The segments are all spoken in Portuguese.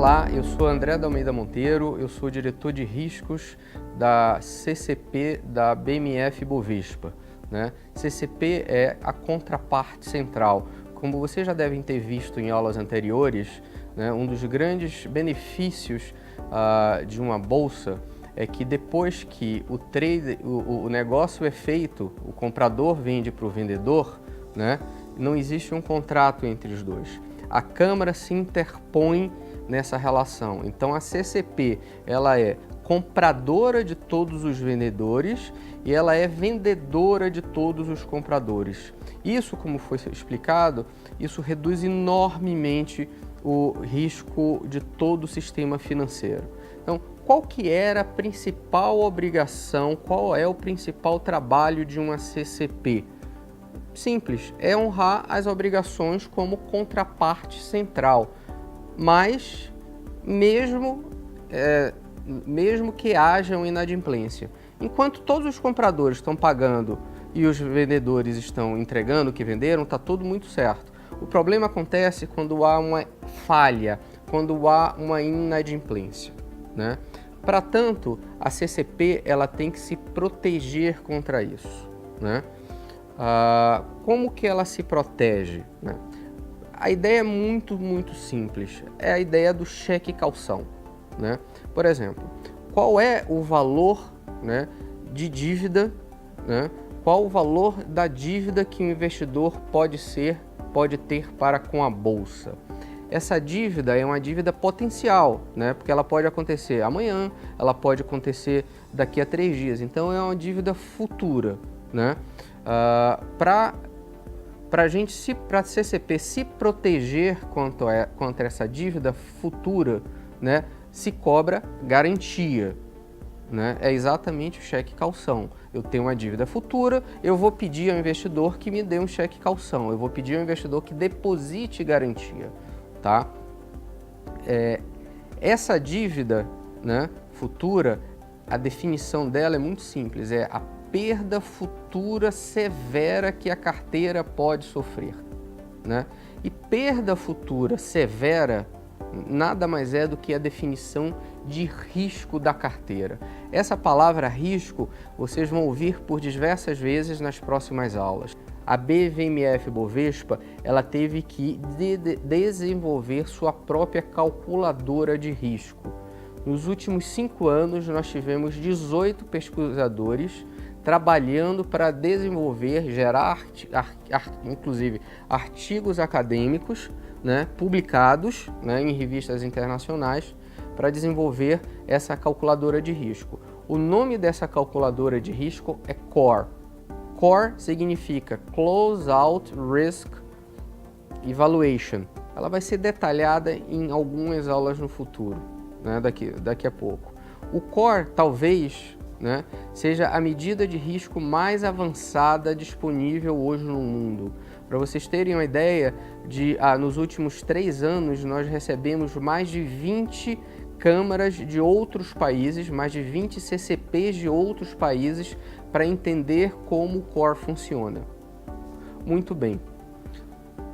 Olá, eu sou André da Almeida Monteiro, eu sou diretor de riscos da CCP da BMF Bovespa, né? CCP é a contraparte central. Como vocês já devem ter visto em aulas anteriores, né, um dos grandes benefícios de uma bolsa é que depois que o negócio é feito, o comprador vende para o vendedor, né, não existe um contrato entre os dois. A Câmara se interpõe nessa relação. Então a CCP ela é compradora de todos os vendedores e ela é vendedora de todos os compradores. Isso, como foi explicado, isso reduz enormemente o risco de todo o sistema financeiro. Então, qual que era a principal obrigação, qual é o principal trabalho de uma CCP? Simples, é honrar as obrigações como contraparte central, mas mesmo que haja uma inadimplência. Enquanto todos os compradores estão pagando e os vendedores estão entregando o que venderam, está tudo muito certo. O problema acontece quando há uma falha, quando há uma inadimplência, né? Para tanto, a CCP ela tem que se proteger contra isso, né? Como que ela se protege, né? A ideia é muito simples, é a ideia do cheque calção, né? Por exemplo, qual é o valor, né, de dívida, né? Qual o valor da dívida que o investidor pode ter para com a bolsa? Essa dívida é uma dívida potencial, né? Porque ela pode acontecer amanhã, ela pode acontecer daqui a 3 dias, então é uma dívida futura, né? Para a CCP se proteger contra essa dívida futura, né, se cobra garantia, né? É exatamente o cheque calção. Eu tenho uma dívida futura, eu vou pedir ao investidor que me dê um cheque calção, eu vou pedir ao investidor que deposite garantia, tá? Essa dívida, né, futura, a definição dela é muito simples, é a perda futura severa que a carteira pode sofrer, né? E perda futura severa nada mais é do que a definição de risco da carteira. Essa palavra risco vocês vão ouvir por diversas vezes nas próximas aulas. A BMF Bovespa ela teve que desenvolver sua própria calculadora de risco. Nos últimos 5 anos nós tivemos 18 pesquisadores trabalhando para desenvolver, gerar inclusive artigos acadêmicos, né, publicados, né, em revistas internacionais para desenvolver essa calculadora de risco. O nome dessa calculadora de risco é CORE. CORE significa Close Out Risk Evaluation. Ela vai ser detalhada em algumas aulas no futuro, né, daqui a pouco. O CORE talvez, né, seja a medida de risco mais avançada disponível hoje no mundo. Para vocês terem uma ideia, nos últimos 3 anos nós recebemos mais de 20 câmaras de outros países, mais de 20 CCPs de outros países para entender como o CORE funciona. Muito bem.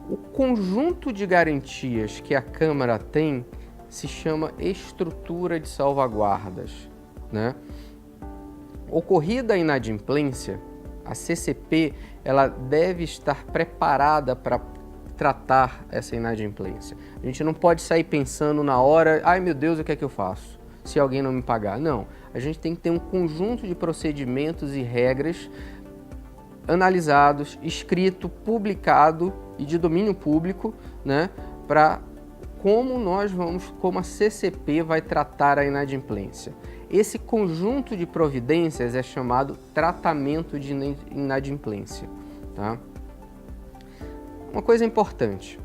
O conjunto de garantias que a Câmara tem se chama estrutura de salvaguardas, né? Ocorrida a inadimplência, a CCP ela deve estar preparada para tratar essa inadimplência. A gente não pode sair pensando na hora, ai meu Deus, o que é que eu faço se alguém não me pagar? Não, a gente tem que ter um conjunto de procedimentos e regras analisados, escrito, publicado e de domínio público, né, para como a CCP vai tratar a inadimplência. Esse conjunto de providências é chamado tratamento de inadimplência, tá? Uma coisa importante,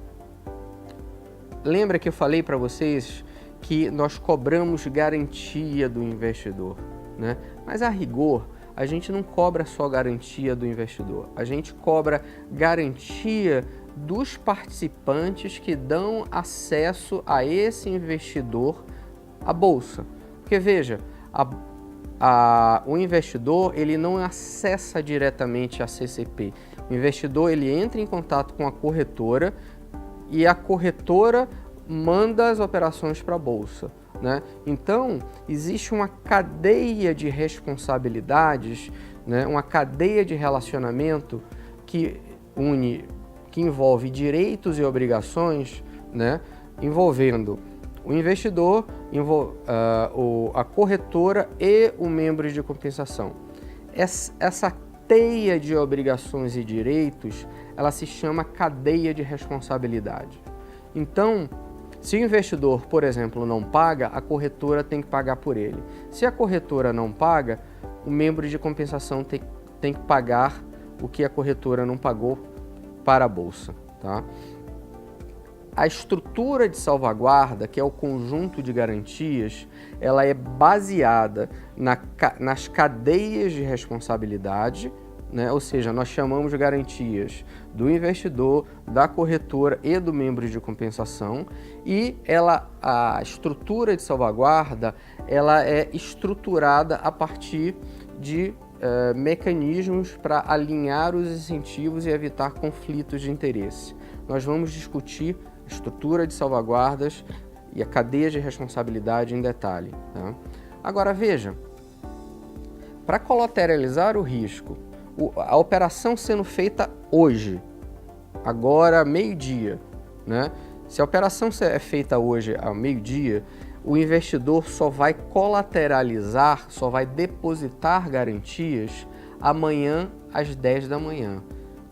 lembra que eu falei para vocês que nós cobramos garantia do investidor, né? Mas a rigor, a gente não cobra só garantia do investidor, a gente cobra garantia dos participantes que dão acesso a esse investidor à bolsa. Porque veja, o investidor ele não acessa diretamente a CCP. O investidor ele entra em contato com a corretora e a corretora manda as operações para a bolsa, né? Então, existe uma cadeia de responsabilidades, né? Uma cadeia de relacionamento que envolve direitos e obrigações, né? Envolvendo o investidor, a corretora e o membro de compensação. Essa teia de obrigações e direitos, ela se chama cadeia de responsabilidade. Então, se o investidor, por exemplo, não paga, a corretora tem que pagar por ele. Se a corretora não paga, o membro de compensação tem que pagar o que a corretora não pagou para a bolsa, tá? A estrutura de salvaguarda, que é o conjunto de garantias, ela é baseada nas cadeias de responsabilidade, né? Ou seja, nós chamamos de garantias do investidor, da corretora e do membro de compensação, e a estrutura de salvaguarda, ela é estruturada a partir de mecanismos para alinhar os incentivos e evitar conflitos de interesse. Nós vamos discutir a estrutura de salvaguardas e a cadeia de responsabilidade em detalhe, tá? Agora veja, para colateralizar o risco, a operação sendo feita hoje, agora meio-dia, né? Se a operação é feita hoje ao meio-dia, o investidor só vai colateralizar, só vai depositar garantias amanhã às 10 da manhã.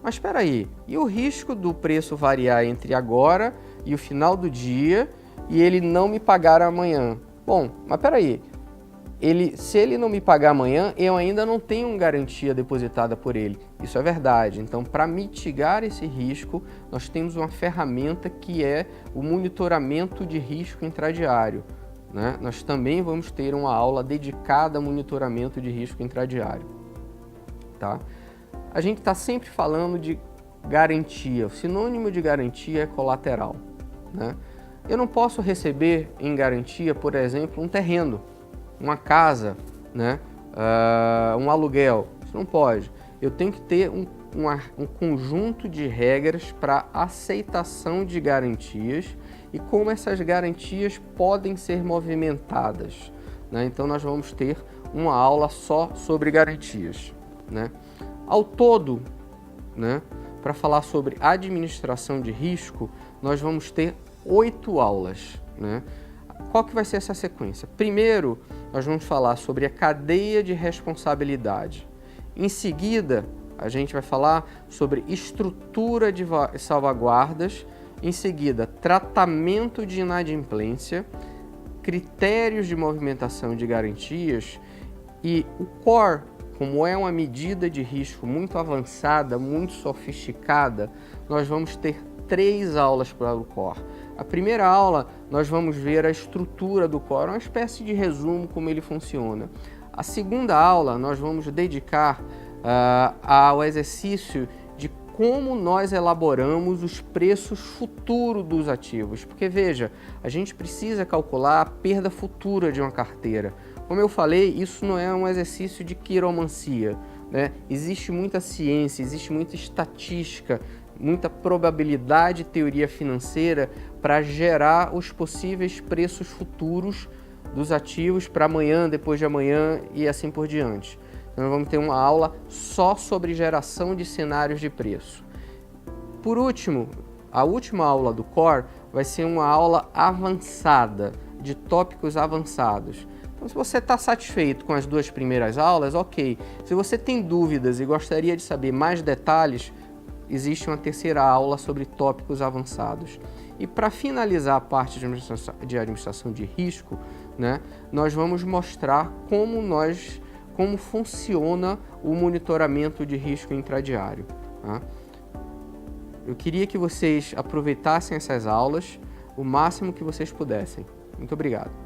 Mas espera aí, e o risco do preço variar entre agora e o final do dia e ele não me pagar amanhã? Bom, mas espera aí, se ele não me pagar amanhã, eu ainda não tenho garantia depositada por ele. Isso é verdade. Então, para mitigar esse risco, nós temos uma ferramenta que é o monitoramento de risco intradiário, né? Nós também vamos ter uma aula dedicada a monitoramento de risco intradiário, tá? A gente está sempre falando de garantia. O sinônimo de garantia é colateral, né? Eu não posso receber em garantia, por exemplo, um terreno, uma casa, né? Um aluguel. Isso não pode. Eu tenho que ter um conjunto de regras para aceitação de garantias e como essas garantias podem ser movimentadas, né? Então nós vamos ter uma aula só sobre garantias, né? Ao todo, né, para falar sobre administração de risco, nós vamos ter 8 aulas, né? Qual que vai ser essa sequência? Primeiro, nós vamos falar sobre a cadeia de responsabilidade. Em seguida, a gente vai falar sobre estrutura de salvaguardas. Em seguida, tratamento de inadimplência, critérios de movimentação de garantias e o core. Como é uma medida de risco muito avançada, muito sofisticada, nós vamos ter 3 aulas para o core. A primeira aula, nós vamos ver a estrutura do core, uma espécie de resumo como ele funciona. A segunda aula, nós vamos dedicar ao exercício de como nós elaboramos os preços futuros dos ativos. Porque veja, a gente precisa calcular a perda futura de uma carteira. Como eu falei, isso não é um exercício de quiromancia, né? Existe muita ciência, existe muita estatística, muita probabilidade e teoria financeira para gerar os possíveis preços futuros dos ativos para amanhã, depois de amanhã e assim por diante. Então, nós vamos ter uma aula só sobre geração de cenários de preço. Por último, a última aula do Core vai ser uma aula avançada, de tópicos avançados. Então, se você está satisfeito com as 2 primeiras aulas, ok. Se você tem dúvidas e gostaria de saber mais detalhes, existe uma terceira aula sobre tópicos avançados. E para finalizar a parte de administração de risco, né, nós vamos mostrar como funciona o monitoramento de risco intradiário, tá? Eu queria que vocês aproveitassem essas aulas o máximo que vocês pudessem. Muito obrigado.